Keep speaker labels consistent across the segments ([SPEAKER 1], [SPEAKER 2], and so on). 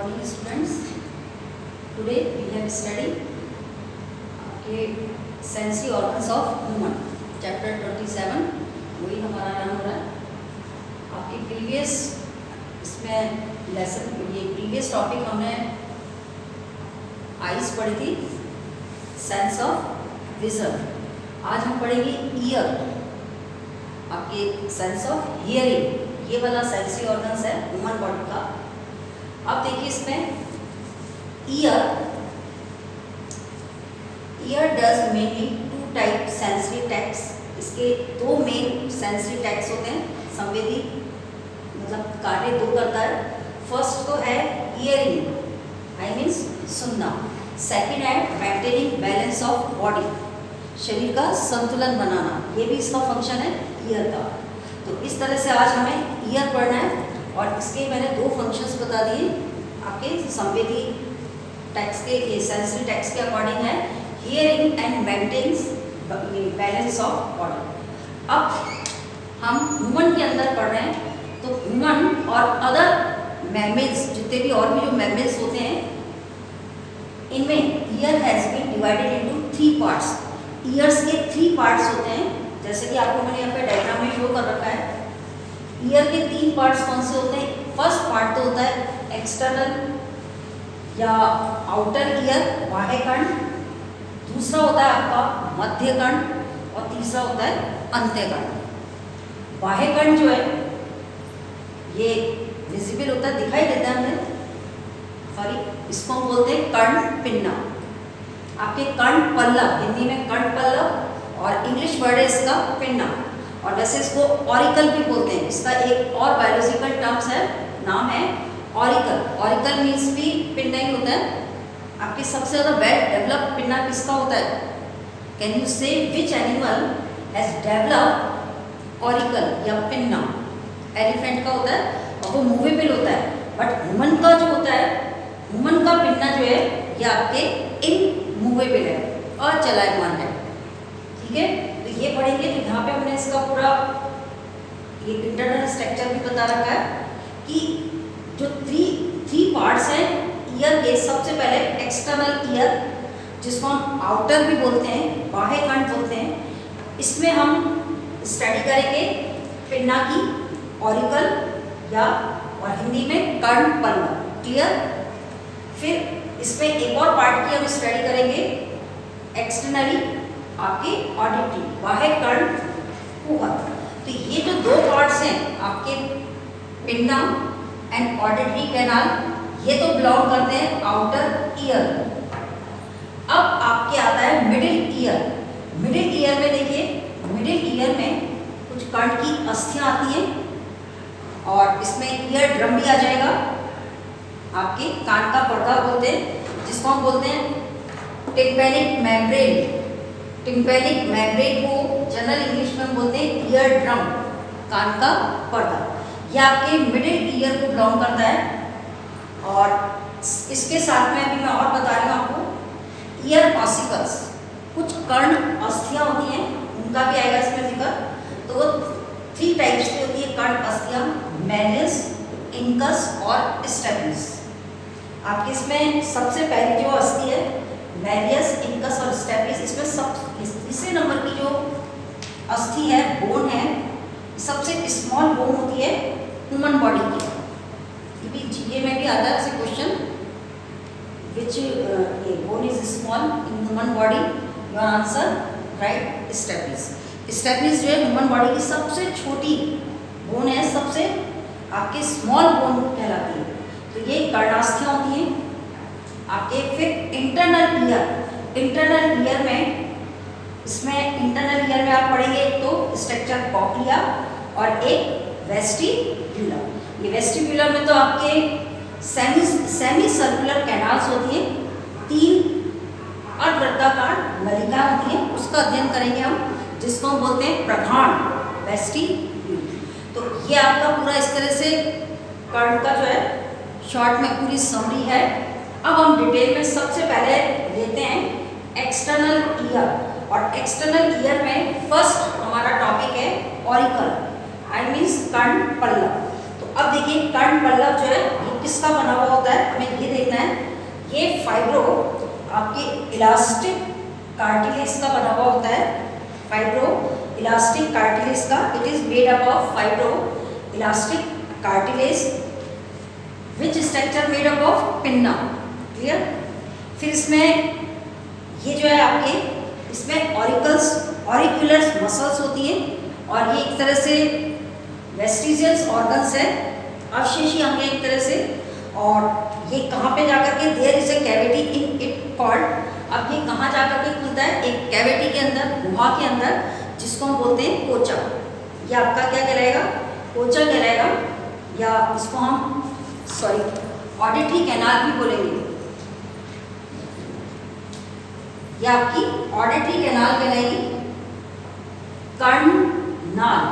[SPEAKER 1] morning students. Today we have studied sensory organs of human chapter 27. वही हमारा run हो रहा है. आपके प्रीवियस इसमें लेसन ये प्रीवियस टॉपिक हमने आइज पढ़ी थी, सेंस ऑफ विजन. आज हम पढ़ेंगे ईयर, आपके सेंस ऑफ हियरिंग. ये वाला सेंसरी ऑर्गन्स है ह्यूमन बॉडी का. अब देखिए इसमें ear does mainly two type sensory tasks. इसके दो मेन सेंसरी टैक्स होते हैं. संवेदी मतलब कार्य दो करता है. फर्स्ट तो है हियरिंग, आई मीन्स सुनना. सेकंड है मेंटेनिंग बैलेंस ऑफ बॉडी, शरीर का संतुलन बनाना. ये भी इसका फंक्शन है ईयर का. तो इस तरह से आज हमें ईयर पढ़ना है और इसके मैंने दो फंक्शंस बता दिए आपके संवेदी टैक्स के, ये सेंसरी टैक्स के अकॉर्डिंग है hearing and maintains balance of body. अब हम ह्यूमन के अंदर पढ़ रहे हैं तो ह्यूमन और अदर मैमल्स, जितने भी और भी जो मैमल्स होते हैं, इनमें ear has been divided into 3 parts. Ears के 3 पार्ट्स होते हैं, जैसे कि आपको मैंने यहाँ पे डायग्राम में शो कर रखा है. ईयर के 3 पार्ट्स कौन से होते हैं? फर्स्ट पार्ट तो होता है एक्सटर्नल या आउटर ईयर, बाह्य कर्ण. दूसरा होता है आपका मध्य कर्ण और तीसरा होता है अंत्य कर्ण. बाह्य कर्ण जो है ये विजिबल होता है, दिखाई देता है हमें. सॉरी, इसको हम बोलते हैं कर्ण पिन्ना. आपके कर्ण पल्लव, हिंदी में कर्ण पल्लव और इंग्लिश वर्ड है इसका पिन्ना. और वैसे इसको ऑरिकल भी बोलते हैं. इसका एक और बायोलॉजिकल टर्म्स है, नाम है ऑरिकल. ऑरिकल मीन्स भी पिन्ना ही होता है. आपकी सबसे ज़्यादा वेल डेवलप पिन्ना किसका होता है? Can you say which animal has develop auricle या पिन्ना? एलिफेंट का होता है और वो मूवेबल होता है. बट ह्यूमन का जो होता है, ह्यूमन का पिन्ना जो है ये आपके इनमूवेबल है और चलायमान है. ठीक है, तो ये पढ़ेंगे. तो यहाँ पे हमने इसका पूरा ये इंटरनल स्ट्रक्चर भी बता रखा है कि जो थ्री पार्ट्स हैं ईयर के. सबसे पहले एक्सटर्नल ईयर, जिसको हम आउटर भी बोलते हैं, बाह्य कर्ण बोलते हैं. इसमें हम स्टडी करेंगे पिन्ना की, ऑरिकल या और हिंदी में कर्ण पल्लव. क्लियर? फिर इसमें एक और पार्ट की हम स्टडी करेंगे एक्सटर्नली, आपके ऑडिटरी, बाह्य कर्ण कुहर. तो ये जो दो पार्ट्स हैं आपके पिन्ना एंड ऑडिटरी कैनाल, ये तो बिलोंग करते हैं आउटर ईयर. अब आपके आता है मिडिल ईयर. मिडिल ईयर में देखिए, मिडिल ईयर में कुछ कर्ण की अस्थियां आती हैं और इसमें ईयर ड्रम भी आ जाएगा. आपके कान का पर्दा बोलते हैं, जिसको हम बोलते हैं टिम्पैनिक मेम्ब्रेन. टिम्पैनिक मेम्ब्रेन को जनरल इंग्लिश में हम बोलते हैं ईयर ड्रम, कान का पर्दा. यह आपके मिडिल ईयर को बिलोंग करता है. और इसके साथ में अभी मैं और बता रही हूँ आपको ईयर ऑसिकल्स. कुछ कर्ण अस्थियाँ होती हैं, उनका भी आएगा इसमें जिक्र. तो वो 3 टाइप्स की होती है कर्ण अस्थियाँ, मैलियस, इंकस और स्टेपिस. आपके इसमें सबसे पहली जो अस्थि है मैलियस, इंकस और स्टेपिस, इसमें सब तीसरे नंबर की जो अस्थि है, बोन है, सबसे स्मॉल बोन होती है ह्यूमन बॉडी की. ये में भी आता है ऐसे क्वेश्चन, विच ये bone is small in human body. Your answer right, stapes. Stapes जो है ह्यूमन बॉडी की सबसे छोटी बोन है, सबसे आपके स्मॉल बोन कहलाती है. तो ये कर्णास्थियाँ होती हैं आपके. फिर इंटरनल ईयर. इंटरनल ईयर में, इसमें इंटरनल ईयर में आप पढ़ेंगे एक तो स्ट्रक्चर कॉक्लिया और एक वेस्टिब्यूलर. ये वेस्टिब्यूलर में तो आपके सेमी सर्कुलर कैनाल्स होती हैं, 3 अर्धवृत्ताकार नलिका होती हैं. उसका अध्ययन करेंगे हम, जिसको हम बोलते हैं प्रधान वेस्टिब्यूल. तो ये आपका पूरा इस तरह से कर्ण का जो है शॉर्ट में पूरी समरी है. अब हम डिटेल में सबसे पहले लेते हैं एक्सटर्नल ईयर. और एक्सटर्नल ईयर में फर्स्ट हमारा टॉपिक है ऑरिकल, आई मीन्स कर्ण पल्लव. तो अब देखिए कर्ण पल्लव जो है ये किसका बना हुआ होता है, हमें देखना है। ये फाइब्रो आपके इलास्टिक कार्टिलेज का बना हुआ होता है, फाइब्रो इलास्टिक कार्टिलेज का। It is made up of fibro elastic cartilage which structure made up of pinna. Clear. फिर इसमें ये जो है आपके इसमें ऑरिकुलर मसल्स होती हैं और ये एक तरह से वेस्टिजियस ऑर्गन्स है, अवशेषी अंग है एक तरह से। और ये कहाँ पे जाकर के there is a cavity in it called, अब ये कहाँ जाकर के खुलता है, एक कैविटी के अंदर, गुहा के अंदर, जिसको हम बोलते हैं कोचा। ये आपका क्या कहलाएगा, कोचा कहलाएगा, या इसको हम ऑडिटरी कैनाल भी बोलेंगे। ये आपकी ऑडिटरी कैनाल कहलाएगी, कर्णनाल।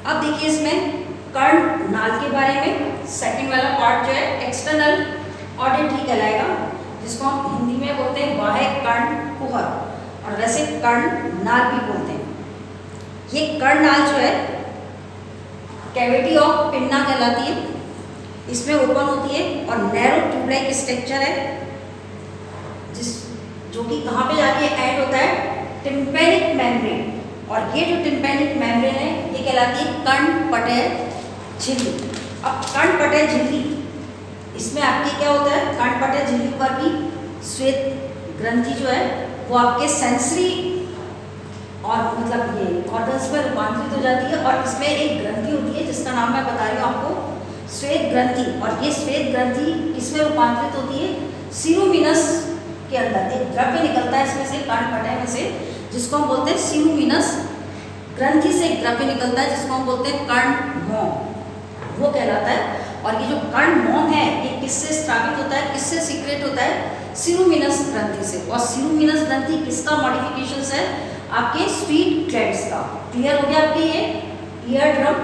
[SPEAKER 1] अब देखिए इसमें कर्णनाल के बारे में सेकंड वाला पार्ट जो है एक्सटर्नल ऑडिटरी कहलाएगा, जिसको हम हिंदी में बोलते हैं बाह्य कर्ण कुहर, और वैसे कर्णनाल भी बोलते हैं। ये कर्णनाल जो है कैविटी ऑफ पिन्ना कहलाती है, इसमें ओपन होती है और नैरो ट्यूबलाइक स्ट्रक्चर है, जो कि कहाँ पे जाके एंड होता है, टिम्पैनिक मेम्ब्रेन। और ये जो टिम्पैनिक मेम्ब्रेन है ये कहलाती है कर्णपटल झिल्ली। अब कर्णपटल झिल्ली, इसमें आपकी क्या होता है, कर्णपटल झिल्ली पर भी श्वेत ग्रंथि जो है वो आपके सेंसरी और मतलब ये ऑर्गन्स में रूपांतरित हो जाती है, और इसमें एक ग्रंथि होती है जिसका नाम मैं बता रही हूँ आपको, श्वेत ग्रंथि। और ये श्वेत ग्रंथि किसमें रूपांतरित होती है, सीरोमिनस के अंदर एक द्रव्य निकलता है इसमें से, कर्णपटल में से, जिसको हम बोलते हैं सीरोमिनस ग्रंथि से एक द्रव्य निकलता है जिसको हम बोलते हैं कर्णमोम, वो कहलाता है। और ये जो कर्णमोम है ये किससे स्रावित होता है, किससे सीक्रेट होता है, सीरोमिनस ग्रंथि से। और सीरोमिनस ग्रंथि किसका मॉडिफिकेशंस है, आपके स्वीट ग्लैंड्स का। क्लियर हो गया आपके ये ईयर ड्रम,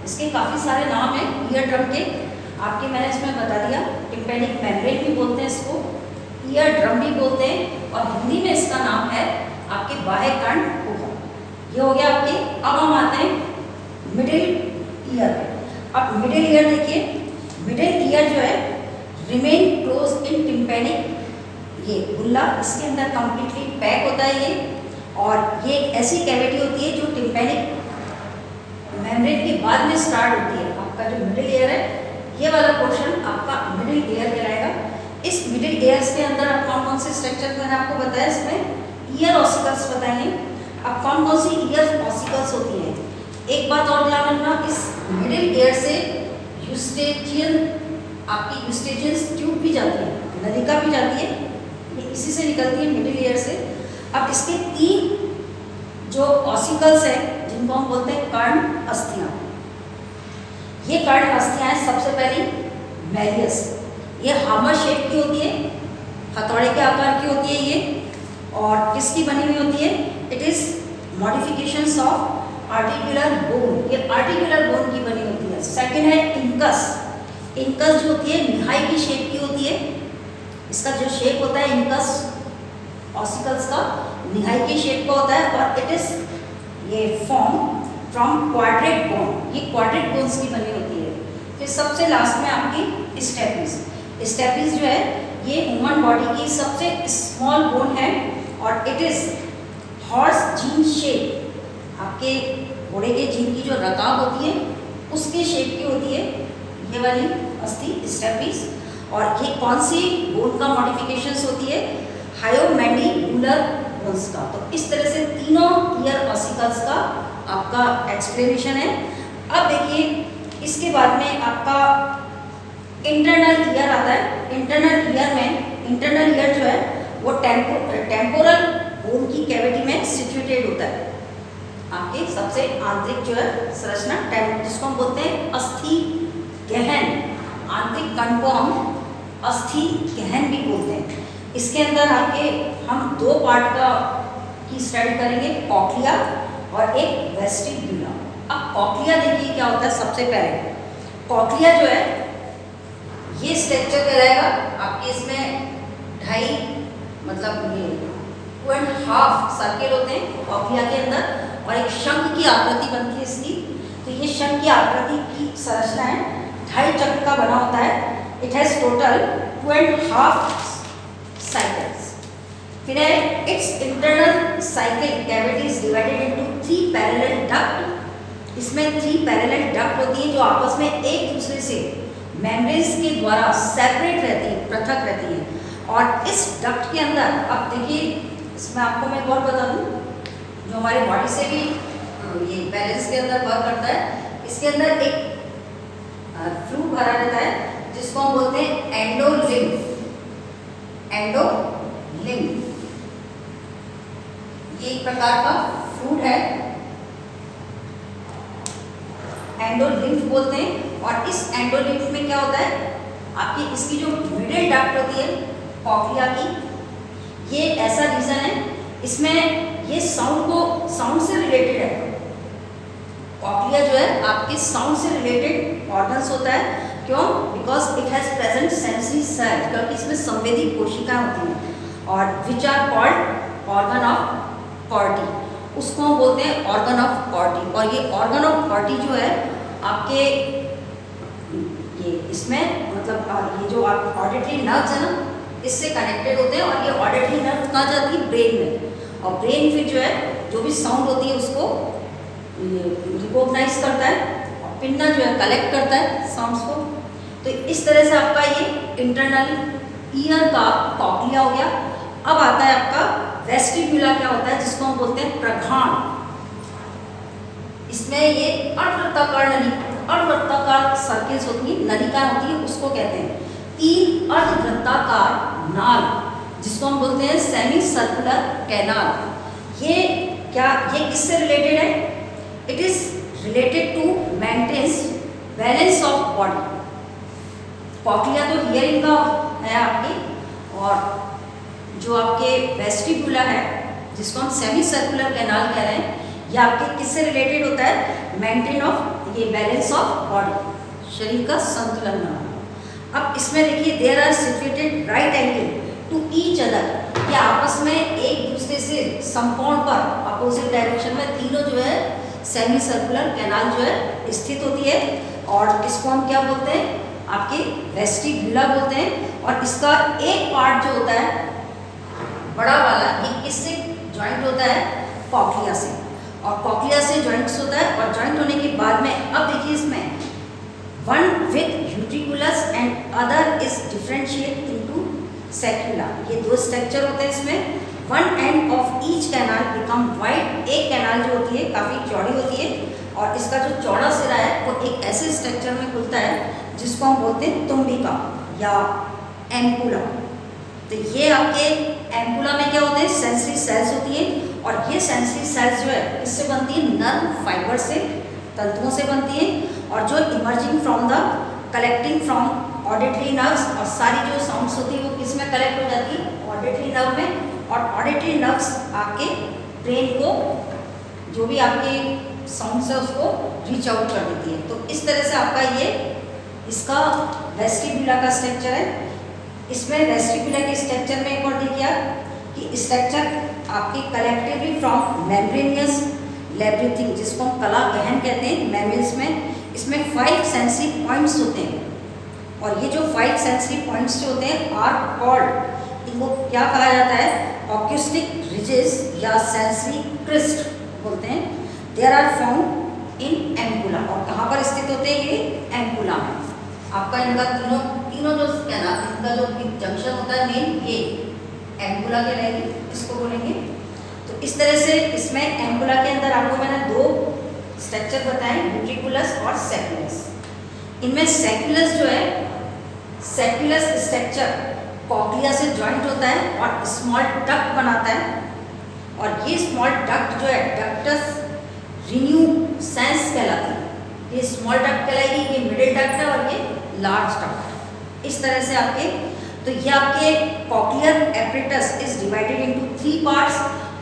[SPEAKER 1] इसके काफ़ी सारे नाम हैं ईयर ड्रम के, आपके मैंने इसमें बता दिया। टिम्पैनिक मेम्ब्रेन भी बोलते हैं इसको, ईयर ड्रम भी बोलते हैं, और हिंदी में इसका नाम है आपके बाह्य कर्ण कुहर। ये हो गया आपके। अब हम आते हैं मिडिल ईयर पे। अब मिडिल ईयर देखिए, मिडिल ईयर जो है रिमेन क्लोज इन टिम्पैनिक, ये गुल्ला इसके अंदर कंप्लीटली पैक होता है ये, और ये एक ऐसी कैविटी होती है जो टिम्पैनिक मेम्ब्रेन के बाद में स्टार्ट होती है। आपका जो मिडिल ईयर है ये वाला पोर्शन आपका मिडिल ईयर कहलाएगा। इस मिडिल ईयर्स के अंदर अब कौन कौन से स्ट्रक्चर मैंने आपको बताया, इसमें ईयर ऑसिकल्स बताएंगे। अब कौन कौन सी ईयर ऑसिकल्स होती हैं, एक बात और ध्यान रखना, इस मिडिल ईयर से यूस्टेजियन, आपकी यूस्टेजियन ट्यूब भी जाती है, नलिका भी जाती है, ये इसी से निकलती है मिडिल ईयर से। अब इसके 3 जो ऑसिकल्स हैं जिनको हम बोलते हैं कर्ण अस्थियाँ। ये कर्ण अस्थियाँ हैं, सबसे पहली मैलियस, ये हामर शेप की होती है, हथौड़े के आकार की होती है ये, और किसकी बनी हुई होती है, it is modifications of articular bone, ये आर्टिकुलर बोन की बनी होती है। सेकंड है इंकस, इंकस जो होती है निहाई की शेप की होती है, इसका जो शेप होता है इंकस ऑसिकल्स का निहाई की शेप का होता है, और इट इज ये फॉर्म फ्रॉम क्वाड्रेट बोन, ये क्वाड्रेट बोन्स की बनी होती है। फिर सबसे लास्ट में आपकी स्टेपिस, स्टेपिस जो है ये ह्यूमन बॉडी की सबसे स्मॉल बोन है, और it is horse gene shape, आपके घोड़े के जीन की जो रकाब होती है उसके शेप की होती है ये वाली अस्थि स्टेपिस। और ये कौन सी बोन का मॉडिफिकेशंस होती है, हायोमैंडिबुलर बोन्स का। तो इस तरह से तीनों ईयर ऑसिकल्स का आपका एक्सप्लेनेशन है। अब देखिए इसके बाद में आपका इंटरनल ईयर आता है। इंटरनल ईयर में, इंटरनल ईयर जो है वो टेम्पोरल बोन की कैविटी में सिचुएटेड होता है, आपके सबसे आंतरिक जो है संरचना, जिसको हम बोलते हैं अस्थि गहन, आंतरिक कण को हम अस्थि गहन भी बोलते हैं। इसके अंदर आपके हम 2 पार्ट का की स्टडी करेंगे, कॉक्लिया और एक वेस्टिब्यूला। अब कॉक्लिया देखिए क्या होता है, सबसे पहले कॉक्लिया जो है ये स्ट्रक्चर कहलाएगा आपके, इसमें 2.5 मतलब ये 2.5 सर्किल होते हैं कॉक्लिया के अंदर, और एक शंख की आकृति बनती है इसकी। तो ये शंख की आकृति की संरचना है, 2.5 चक्र का बना होता है। It has total 2.5 cycles. फिर है it's internal cycle cavity is divided into 3 parallel duct. इसमें 3 पैरेलल डक्ट होती हैं जो आपस में एक दूसरे से मेम्ब्रेन्स के द्वारा सेपरेट रहती है, पृथक रहती है। और इस डक्ट के अंदर अब देखिए, इसमें आपको मैं एक और बता दूं जो हमारे बॉडी से भी ये बैलेंस के अंदर वर्क करता है। इसके अंदर एक फ्लूइड भरा रहता है जिसको हम बोलते हैं एंडोलिम्फ। एंडोलिम्फ ये एक प्रकार का फ्लूइड है, एंडोलिम्फ बोलते हैं। और इस एंडोलिम्फ में क्या होता है, आपकी इसकी जो मिडिल डक्ट होती है कॉक्लिया की, ये ऐसा रीजन है, इसमें ये साउंड से रिलेटेड है। कॉक्लिया जो है आपके साउंड से रिलेटेड ऑर्गन्स होता है। क्यों? Because it has present sensory cell, क्योंकि इसमें संवेदी कोशिकाएं होती हैं और which are called organ of Corti, उसको हम बोलते हैं ऑर्गन ऑफ कॉर्टी। और ये ऑर्गन ऑफ कॉर्टी जो है आपके ये इसमें मतलब ये जो आप ऑडिटरी नर्व्स है ना, इससे कनेक्टेड होते हैं। और ये ऑडिटरी नर्व कहाँ जाती है? ब्रेन में। और ब्रेन फिर जो है जो भी साउंड होती है उसको रिकॉग्नाइज करता है और पिन्ना जो है कलेक्ट करता है साउंड्स को। तो इस तरह से आपका ये इंटरनल ईयर का कॉक्लिया हो गया। अब आता है आपका वेस्टिब्यूला, क्या होता है जिसको हम बोलते हैं प्रघाण। इसमें ये अर्धवृत्ताकार सर्किल्स होती है, नलिकाएं होती है, उसको कहते हैं 3 अर्धवृत्ताकार नाल जिसको हम बोलते हैं सेमी सर्कुलर कैनाल। ये क्या, ये किससे रिलेटेड है? It is related to maintains balance of body. Cochlea तो हियरिंग का है आपकी, और जो आपके वेस्टिब्यूला है जिसको हम सेमी सर्कुलर कैनाल कह रहे हैं, ये आपके किससे रिलेटेड होता है? मेंटेन ऑफ ये बैलेंस ऑफ बॉडी, शरीर का संतुलन बनाना। अब इसमें देखिए there are situated right angle to each other, ये आपस में एक दूसरे से समकोण पर अपोजिट डायरेक्शन में तीनों जो है सेमी सर्कुलर कैनाल जो है स्थित होती है। और इसको हम क्या बोलते हैं? आपके वेस्टिब्यूला बोलते हैं। और इसका एक पार्ट जो होता है बड़ा वाला, ये किससे ज्वाइंट होता है? कॉक्लिया से। और कॉक्लिया से ज्वाइंट्स होता है, और ज्वाइंट होने के बाद में अब देखिए इसमें one with utriculus and other is differentiate into saccule. ये 2 स्ट्रक्चर होते हैं इसमें। One end of each canal become wide. एक कैनाल जो होती है काफ़ी चौड़ी होती है, और इसका जो चौड़ा सिरा है वो एक ऐसे स्ट्रक्चर में खुलता है जिसको हम बोलते हैं तुम्बिका या एम्पुला। तो ये आपके एम्पुला में क्या होते हैं? सेंसरी सेल्स होती हैं। और ये सेंसरी सेल्स जो है इससे बनती है नर्व फाइबर से, तंतुओं से बनती है, और जो emerging from the collecting from auditory nerves. और सारी जो साउंड्स होती है वो किस में कलेक्ट हो जाती है? ऑडिटरी नर्व में। और ऑडिटरी नर्व्स आपके ब्रेन को जो भी आपके साउंड्स है उसको रीच आउट कर देती है। तो इस तरह से आपका ये इसका वेस्टिब्यूला का स्ट्रक्चर है। इसमें वेस्टिब्यूला के स्ट्रक्चर में एक और देखिए कि स्ट्रक्चर आपके कलेक्टिवली फ्रॉम मेम्ब्रेनियस लैब्रिथिंग, जिसको हम कला गहन कहते हैं मैमल्स में। इसमें 5 सेंसरी पॉइंट्स होते हैं, और ये जो 5 सेंसरी पॉइंट्स जो होते हैं आर कॉल्ड, इनको क्या कहा जाता है? ऑक्यूस्टिक रिजेस या सेंसरी क्रिस्ट बोलते हैं। There are found in ampulla. और कहाँ पर स्थित होते हैं? ये एम्पुला में। आपका इनका तीनों जो कैनाल, इनका जो जंक्शन होता है मेन, ये एम्पुला के रहेगी, इसको बोलेंगे। तो इस तरह से इसमें एम्पुला के अंदर आपको मैंने 2 स्ट्रक्चर बताए, यूट्रिकुलस और सेक्युलस। इनमें सेक्युलस जो है, सेक्युलस स्ट्रक्चर कॉक्लिया से ज्वाइंट होता है और स्मॉल डक्ट बनाता है। और ये स्मॉल डक्ट जो है डक्टस रिन्यूसेंस कहलाती है। ये स्मॉल डक्ट कहलाएगी, ये मिडिल डक्ट है, और ये लार्ज डक्ट। इस तरह से आपके, तो ये आपके cochlear apparatus is divided into 3 parts.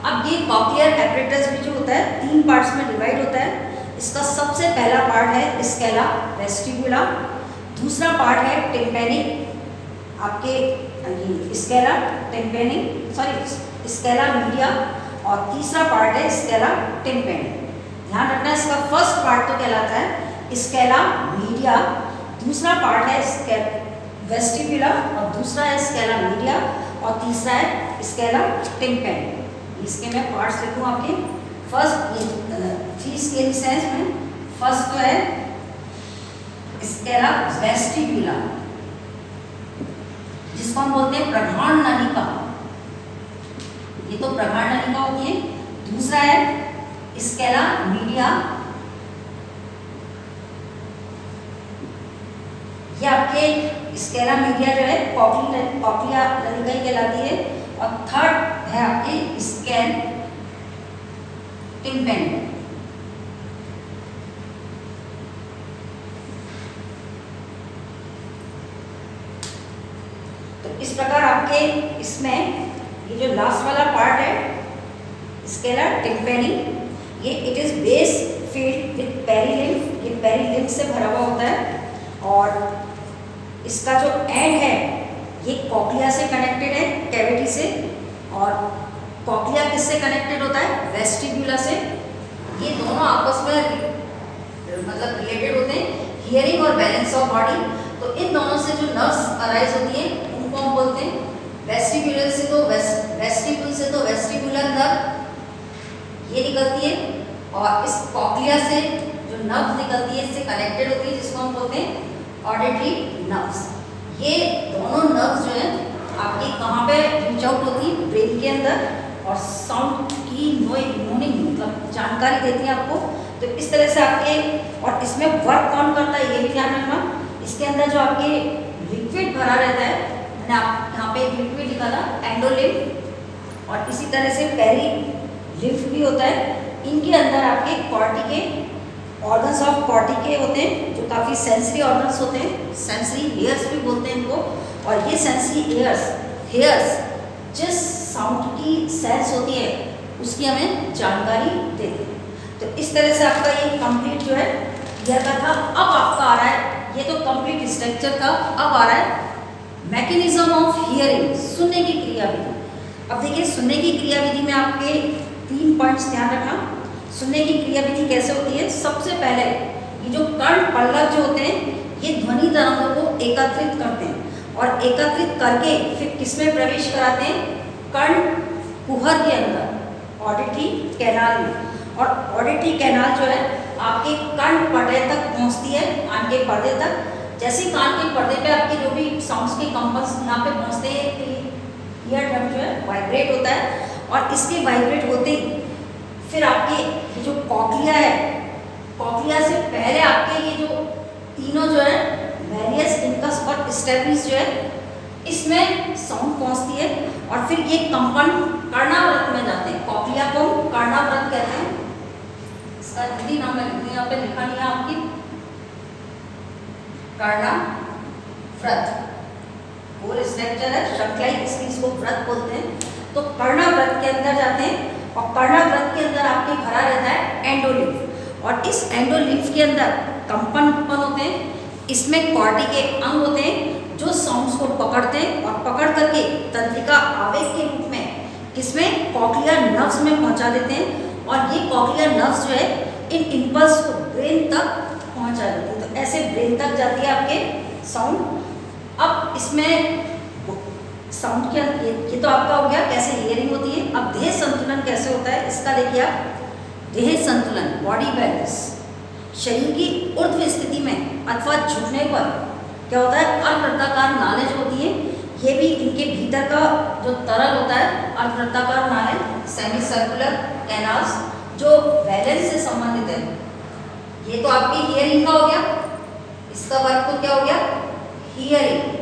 [SPEAKER 1] अब ये कॉक्लियर एपरेटस भी जो होता है 3 पार्ट्स में डिवाइड होता है। इसका सबसे पहला पार्ट है स्केला वेस्टिब्यूला, दूसरा पार्ट है टिम्पैनिक, आपके स्केला टिम्पैनिक स्केला मीडिया, और तीसरा पार्ट है स्केला टिम्पैनिक। ध्यान रखना, इसका फर्स्ट पार्ट तो कहलाता है स्केला मीडिया, दूसरा पार्ट है वेस्टिबुला और दूसरा है स्केला मीडिया और तीसरा है स्केला टिम्पैनी। इसके मैं पार्ट्स लिखूँ आपके। फर्स्ट थ्री स्केल्स हैं इसमें। फर्स्ट तो है स्केला वेस्टिबुला, जिसको हम बोलते हैं प्रधान नलिका, ये तो प्रधान नलिका होती है। दूसरा है स्केला मीडिया, ये आपके स्केला मीडिया जो है कॉक्लिया नलिका ही कहलाती है। और थर्ड है आपके स्केल टिम्पैनी। तो इस प्रकार आपके इसमें ये जो लास्ट वाला पार्ट है स्केला टिम्पैनी, ये it is base filled with perilymph, ये पेरिलिम्फ से भरा हुआ होता है। और इसका जो एंड है ये कॉक्लिया से कनेक्टेड है, कैविटी से। और कॉक्लिया किससे कनेक्टेड होता है? वेस्टिब्यूला से। ये दोनों आपस में मतलब रिलेटेड होते हैं, हियरिंग और बैलेंस ऑफ बॉडी। तो इन दोनों से जो नर्व्स अराइज होती है उनको हम बोलते हैं वेस्टिब्यूलर से तो वेस्टिब्यूल से तो वेस्टिबुलर नर्व ये निकलती है, और इस कॉक्लिया से जो नर्व निकलती है इससे कनेक्टेड होती है, जिसको हम बोलते हैं ऑडिटरी नर्व्स। ये दोनों नर्व्स जो है आपकी कहाँ पे रीच आउट होती है? ब्रेन के अंदर, और साउंड की मॉर्निंग मतलब जानकारी देती है आपको। तो इस तरह से आपके, और इसमें वर्क कौन करता है ये भी ध्यान रखना। इसके अंदर जो आपके लिक्विड भरा रहता है, मैंने आप यहाँ पे एक लिक्विड निकाला एंडोलिम्फ, और इसी तरह से पेरिलिम्फ भी होता है। इनके अंदर आपके कॉर्टिके ऑर्गन्स ऑफ कॉर्टिके होते हैं, जो काफ़ी सेंसरी ऑर्गन्स होते हैं, सेंसरी हेयर्स भी बोलते हैं इनको। और ये सेंसरी हेयर्स जिस साउंड की सेंस होती है उसकी हमें जानकारी देते हैं। तो इस तरह से आपका ये कंप्लीट जो है क्लियर का था। अब आपका आ रहा है, ये तो कंप्लीट स्ट्रक्चर का, अब आ रहा है मैकेनिज्म ऑफ हियरिंग, सुनने की क्रिया विधि। अब देखिए सुनने की क्रिया विधि में आपके 3 पॉइंट्स ध्यान रखना। सुनने की क्रिया विधि कैसे होती है? सबसे पहले ये जो कर्ण पल्लव जो होते हैं ये ध्वनि तरंगों को एकत्रित करते हैं, और एकत्रित करके फिर किसमें प्रवेश कराते हैं? कर्ण कुहर के अंदर, ऑडिटरी कैनाल में। और ऑडिटरी कैनाल जो है आपके कान पर्दे तक पहुंचती है, कान के पर्दे तक। जैसे कान के पर्दे पे आपके जो भी साउंड्स के कंपल्स यहाँ पे पहुंचते हैं, ईयर ड्रम जो है वाइब्रेट होता है, और इसके वाइब्रेट होते ही फिर आपके ये जो कॉक्लिया है, कॉक्लिया से पहले आपके ये जो तीनों जो है वेरियस इनकस और स्टेबिलिस जो है इसमें साउंड पहुंचती है, और फिर ये कंपन कर्णावृत में जाते हैं। कॉक्लिया को कर्णावृत कहते हैं। इसका हिंदी नाम है, हिंदी यहाँ पे लिखा नहीं है आपकी, कर्णावृत होल स्ट्रक्चर है, श्रृंखला इसको व्रत बोलते हैं। तो कर्णावृत के अंदर जाते हैं, और कर्णावृत के अंदर आपके भरा रहता है एंडोलिम्फ, और इस एंडोलिम्फ के अंदर कंपन उत्पन्न होते हैं। इसमें कॉर्टिके अंग होते हैं जो साउंड्स को पकड़ते हैं, और पकड़ करके तंत्रिका आवेग के रूप में किसमें? कॉक्लियर नर्व्स में पहुंचा देते हैं, और ये कॉक्लियर नर्व्स जो है इन इम्पल्स को ब्रेन तक पहुंचा देती है। तो ऐसे ब्रेन तक जाती है आपके साउंड। अब इसमें साउंड के ये तो आपका हो गया कैसे हियरिंग होती है। अब देह संतुलन कैसे होता है इसका देखिए आप। देह संतुलन, बॉडी बैलेंस, शरीर की ऊर्ध्व स्थिति में अथवा झुकने पर क्या होता है? अर्धवृत्ताकार नालें जो होती है, ये भी इनके भीतर का जो तरल होता है अर्धवृत्ताकार नालें, सेमी सर्कुलर कैनाल्स जो बैलेंस से संबंधित है। ये तो आपकी हियरिंग का हो गया। इसका वर्क तो क्या हो गया? हियरिंग,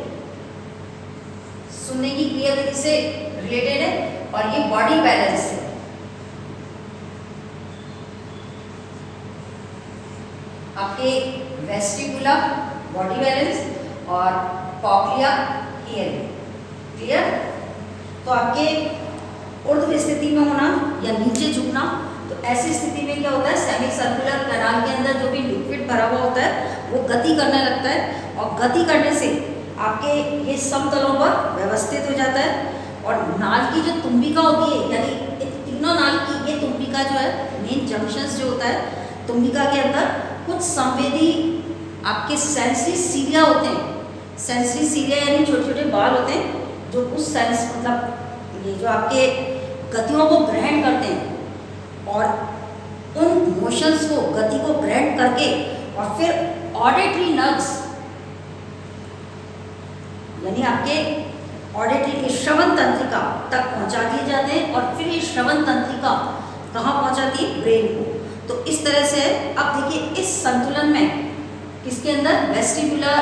[SPEAKER 1] सुनने की क्रिया विधि से रिलेटेड है, और ये बॉडी बैलेंस से। आपके वेस्टिबुला बॉडी बैलेंस और कॉक्लिया हियरिंग। क्लियर? तो आपके ऊर्ध्व स्थिति में होना या नीचे झुकना, तो ऐसी स्थिति में क्या होता है? सेमी सर्कुलर कैनाल के अंदर जो भी लिक्विड भरा हुआ होता है वो गति करने लगता है, और गति करने से आपके ये समतलों पर व्यवस्थित हो जाता है। और नाल की जो तुम्बिका होती है, यानी तीनों नाल की ये तुम्बिका जो है, मेन जंक्शंस जो होता है तुम्बिका के अंदर कुछ संवेदी आपके सेंसरी सीलिया होते हैं। सेंसरी सीलिया यानी छोटे छोटे बाल होते हैं जो कुछ सेंस मतलब ये जो आपके गतियों को ग्रहण करते हैं और उन मोशंस को गति को ग्रहण करके और फिर ऑडिटरी नर्व्स यानी आपके ऑडिटरी श्रवण तंत्रिका तक पहुंचा दिए जाते हैं और फिर ये श्रवण तंत्रिका कहाँ पहुंचाती है? ब्रेन को। तो इस तरह से अब देखिए इस संतुलन में किसके अंदर वेस्टिबुलर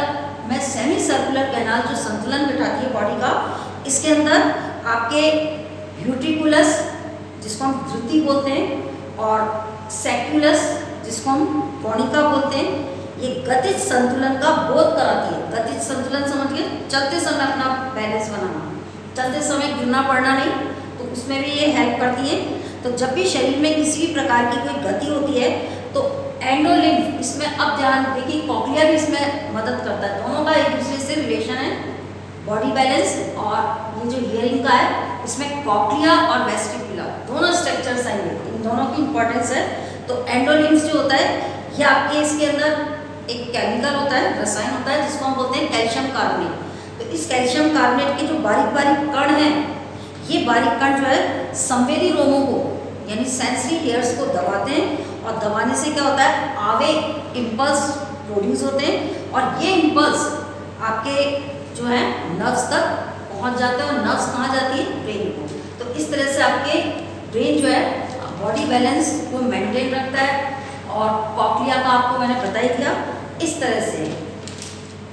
[SPEAKER 1] में सेमी सर्कुलर कैनाल जो संतुलन बिठाती है बॉडी का, इसके अंदर आपके यूट्रिकुलस जिसको हम धृति बोलते हैं और सेक्युलस जिसको हम कोनिका बोलते हैं, ये गतिज संतुलन का बोध कराती है। गतिज संतुलन समझिए चलते समय अपना बैलेंस बनाना, चलते समय गिरना पड़ना नहीं, तो उसमें भी ये हेल्प करती है। तो जब भी शरीर में किसी भी प्रकार की कोई गति होती है तो एंडोलिम्फ इसमें, अब ध्यान देखिए कॉक्लिया भी इसमें मदद करता है, दोनों का एक दूसरे से रिलेशन है। बॉडी बैलेंस और ये जो हियरिंग का है इसमें कॉक्लिया और वेस्टिबुलर दोनों स्ट्रक्चर्स आएंगे, इन दोनों की इंपॉर्टेंस है। तो एंडोलिम्फ जो होता है ये आपके इसके अंदर एक केमिकल होता है, रसायन होता है जिसको हम बोलते हैं कैल्शियम कार्बोनेट। तो इस कैल्शियम कार्बोनेट के जो बारीक बारीक कण हैं, ये बारीक कण जो है संवेदी रोमों को यानी सेंसरी हेयर्स को दबाते हैं और दबाने से क्या होता है? आवेग इम्पल्स प्रोड्यूस होते हैं और ये इम्पल्स आपके जो है नर्व्स तक पहुंच जाते हैं और नर्व्स कहाँ जाती है? ब्रेन को। तो इस तरह से आपके ब्रेन जो है बॉडी बैलेंस को मेंटेन रखता है और कॉक्लिया का आपको मैंने बता ही दिया इस तरह से।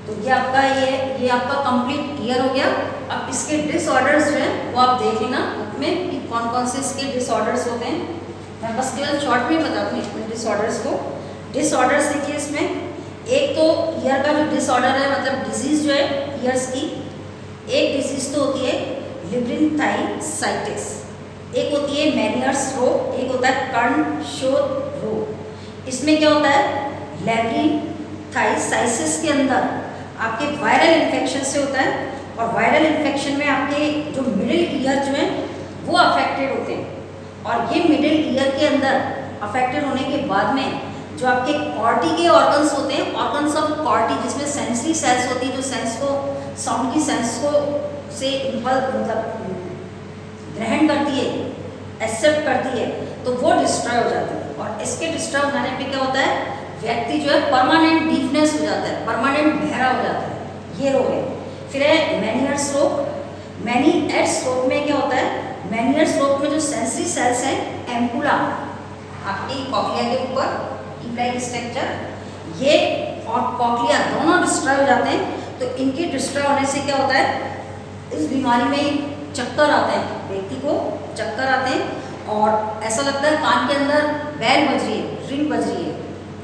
[SPEAKER 1] तो ये आपका कंप्लीट ईयर हो गया। अब इसके डिसऑर्डर्स जो हैं वो आप देख लेना बुक में कि कौन कौन से इसके डिसऑर्डर्स होते हैं। मैं बस केवल शॉर्ट में बताती हूँ इसमें डिसऑर्डर्स को। डिसऑर्डर्स देखिए इसमें एक तो ईयर का जो डिसऑर्डर है मतलब डिजीज जो है ईयर्स की, एक डिजीज तो होती है लिब्रिन्थाइसाइटिस, एक होती है मेनियर्स रोग, एक होता है कर्णशोथ रोग। इसमें क्या होता है? लेब्रिन्थाइसाइटिस के अंदर आपके वायरल इन्फेक्शन से होता है और वायरल इन्फेक्शन में आपके जो मिडिल ईयर जो है वो अफेक्टेड होते हैं और ये मिडिल ईयर के अंदर अफेक्टेड होने के बाद में जो आपके कॉर्टी के ऑर्गन्स होते हैं, ऑर्गन्स ऑफ कॉर्टी जिसमें सेंसरी सेल्स होती है जो सेंस को साउंड की सेंस को से इम्पल्स मतलब ग्रहण करती है, एक्सेप्ट करती है, तो वो डिस्ट्रॉय हो जाती है और इसके डिस्ट्रॉय होने पे क्या होता है? व्यक्ति जो है परमानेंट डीफनेस हो जाता है, परमानेंट बहरा हो जाता है, ये रोग है। फिर है मेनियर्स रोग। मेनियर्स रोग में क्या होता है? मेनियर्स रोग में जो सेंसरी सेल्स हैं एम्पुला आपकी कॉक्लिया के ऊपर इम्प्लाइड स्ट्रक्चर, ये और कॉक्लिया दोनों डिस्ट्रॉय हो जाते हैं। तो इनके डिस्ट्रॉय होने से क्या होता है? इस बीमारी में चक्कर आते हैं, व्यक्ति को चक्कर आते हैं और ऐसा लगता है कान के अंदर बैल बज रही है, रिंग बज रही है।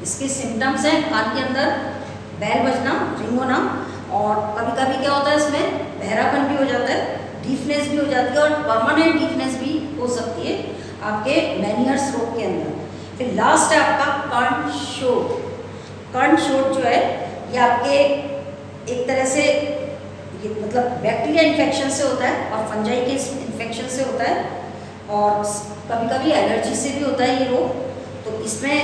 [SPEAKER 1] इसके सिम्टम्स हैं कान के अंदर बैल बजना, रिंग होना और कभी कभी क्या होता है इसमें बहरापन भी हो जाता है, डीफनेस भी हो जाती है और परमानेंट डीफनेस भी हो सकती है आपके मेनियर्स रोग के अंदर। फिर लास्ट है आपका कर्णशोथ। कर्णशोथ जो है ये आपके एक तरह से ये मतलब बैक्टीरिया इन्फेक्शन से होता है और फंजाई के इन्फेक्शन से होता है और कभी कभी एलर्जी से भी होता है ये रोग। तो इसमें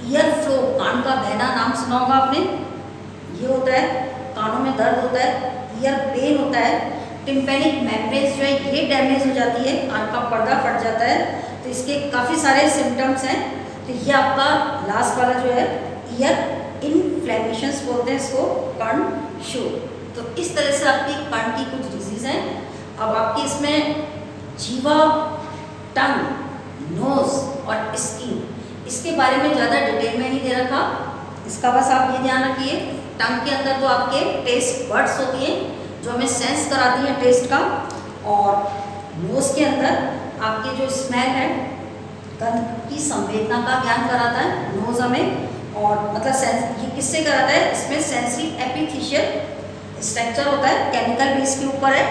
[SPEAKER 1] ईयर फ्लो, कान का बहना नाम सुना होगा आपने, ये होता है, कानों में दर्द होता है, ईयर पेन होता है, टिम्पैनिक मेम्ब्रेन्स जो है ये डैमेज हो जाती है, कान का पर्दा फट जाता है। तो इसके काफ़ी सारे सिम्टम्स हैं। तो ये आपका लास्ट वाला जो है ईयर इन्फ्लेमेशंस बोलते हैं इसको, कर्णशोथ। तो इस तरह से आपकी कान की कुछ डिजीज़ हैं। अब आपकी इसमें जीवा, टंग, नोज और स्किन, इसके बारे में ज़्यादा डिटेल में नहीं दे रखा, इसका बस आप ये ध्यान रखिए। टंग के अंदर तो आपके टेस्ट बड्स होती हैं जो हमें सेंस कराती हैं टेस्ट का, और नोज़ के अंदर आपके जो स्मेल है, गंध की संवेदना का ज्ञान कराता है नोज़ हमें, और मतलब सेंस ये किससे कराता है? इसमें सेंसरी एपिथेशियल स्ट्रक्चर होता है, केमिकल बेस के ऊपर है।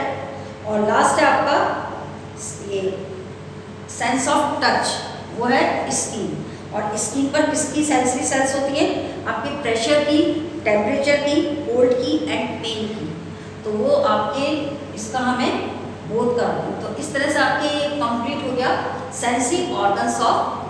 [SPEAKER 1] और लास्ट है आपका ये सेंस ऑफ टच, वो है स्किन। और स्किन पर किसकी सेंसरी सेल्स होती हैं? आपके प्रेशर की, टेम्परेचर की, कोल्ड की एंड पेन की। तो वो आपके इसका हमें बोध कराती है। तो इस तरह से आपके ये कंप्लीट हो गया सेंसरी ऑर्गन्स ऑफ